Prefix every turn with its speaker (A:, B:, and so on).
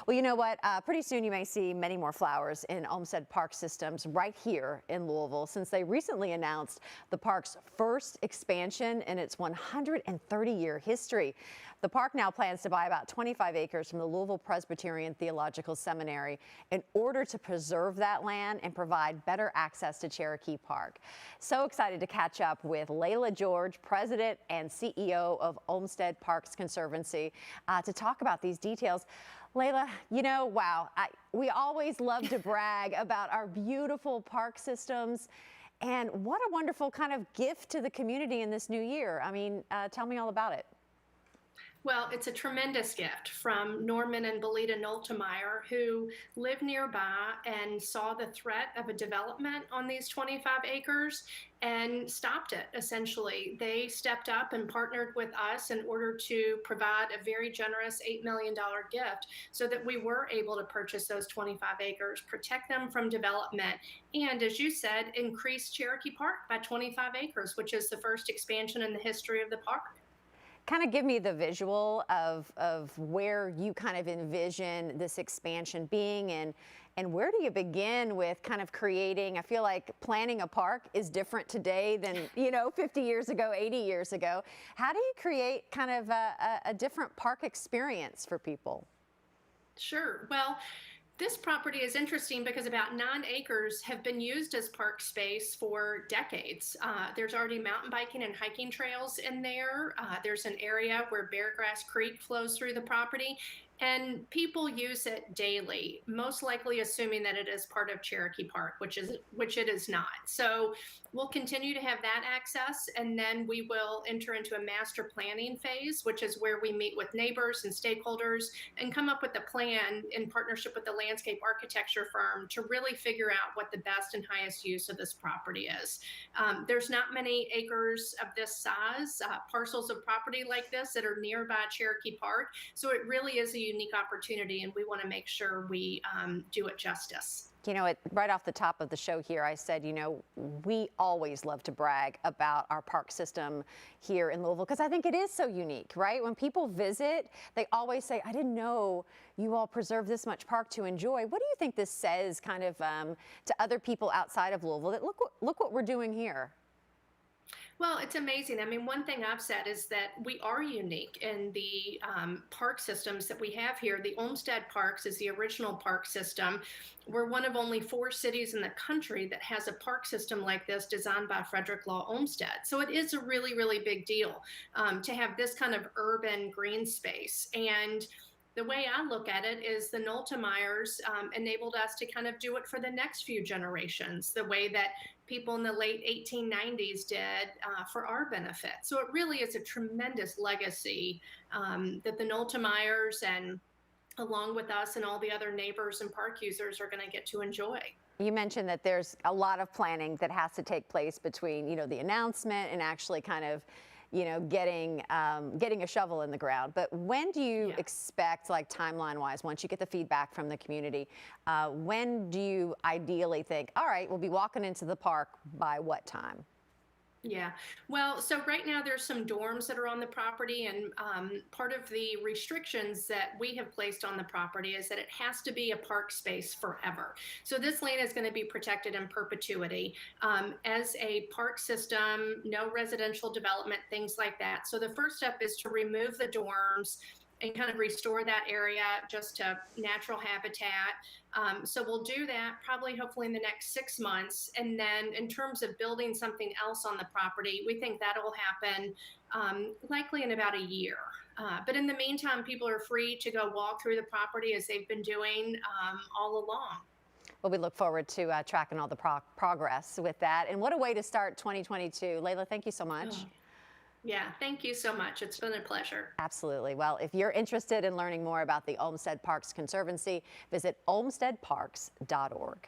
A: Well, you know what? Pretty soon you may see many more flowers in Olmsted Park Systems right here in Louisville, since they recently announced the park's first expansion in its 130-year history. The park now plans to buy about 25 acres from the Louisville Presbyterian Theological Seminary in order to preserve that land and provide better access to Cherokee Park. So excited to catch up with Layla George, President and CEO of Olmsted Parks Conservancy, to talk about these details. Layla, you know, wow, we always love to brag about our beautiful park systems, and what a wonderful kind of gift to the community in this new year. I mean, tell me all about it.
B: Well, it's a tremendous gift from Norman and Belita Noltemeyer, who live nearby and saw the threat of a development on these 25 acres and stopped it, essentially. They stepped up and partnered with us in order to provide a very generous $8 million gift so that we were able to purchase those 25 acres, protect them from development, and, as you said, increase Cherokee Park by 25 acres, which is the first expansion in the history of the park.
A: Kind of give me the visual of where you kind of envision this expansion being, and where do you begin with kind of creating? I feel like planning a park is different today than, you know, 50 years ago, 80 years ago. How do you create kind of a different park experience for people?
B: Sure. Well, this property is interesting because about 9 acres have been used as park space for decades. There's already mountain biking and hiking trails in there. There's an area where Beargrass Creek flows through the property, and people use it daily, most likely assuming that it is part of Cherokee Park, which it is not. So we'll continue to have that access, and then we will enter into a master planning phase, which is where we meet with neighbors and stakeholders and come up with a plan in partnership with the landscape architecture firm to really figure out what the best and highest use of this property is. There's not many acres of this size, parcels of property like this that are nearby Cherokee Park, so it really is a unique opportunity, and we want to make sure we do it justice.
A: You know, right off the top of the show here, I said, you know, we always love to brag about our park system here in Louisville because I think it is so unique, right? When people visit, they always say, I didn't know you all preserve this much park to enjoy. What do you think this says kind of to other people outside of Louisville that look what we're doing here?
B: Well, it's amazing. I mean, one thing I've said is that we are unique in the park systems that we have here. The Olmsted Parks is the original park system. We're one of only 4 cities in the country that has a park system like this designed by Frederick Law Olmsted. So it is a really, really big deal to have this kind of urban green space. And the way I look at it is the Noltemeyers enabled us to kind of do it for the next few generations, the way that people in the late 1890s did for our benefit. So it really is a tremendous legacy that the Noltemeyers, and along with us and all the other neighbors and park users, are going to get to enjoy.
A: You mentioned that there's a lot of planning that has to take place between, you know, the announcement and actually kind of, you know, getting a shovel in the ground. But when do you expect, like timeline-wise, once you get the feedback from the community, when do you ideally think, all right, we'll be walking into the park by what time?
B: Yeah, well, so right now there's some dorms that are on the property, and part of the restrictions that we have placed on the property is that it has to be a park space forever. So this land is going to be protected in perpetuity as a park system, no residential development, things like that. So the first step is to remove the dorms and kind of restore that area just to natural habitat. So we'll do that probably, hopefully, in the next 6 months. And then in terms of building something else on the property, we think that will happen likely in about a year. But in the meantime, people are free to go walk through the property as they've been doing all along.
A: Well, we look forward to tracking all the progress with that. And what a way to start 2022. Layla, thank you so much.
B: Oh. Yeah, thank you so much. It's been a pleasure.
A: Absolutely. Well, if you're interested in learning more about the Olmsted Parks Conservancy, visit olmstedparks.org.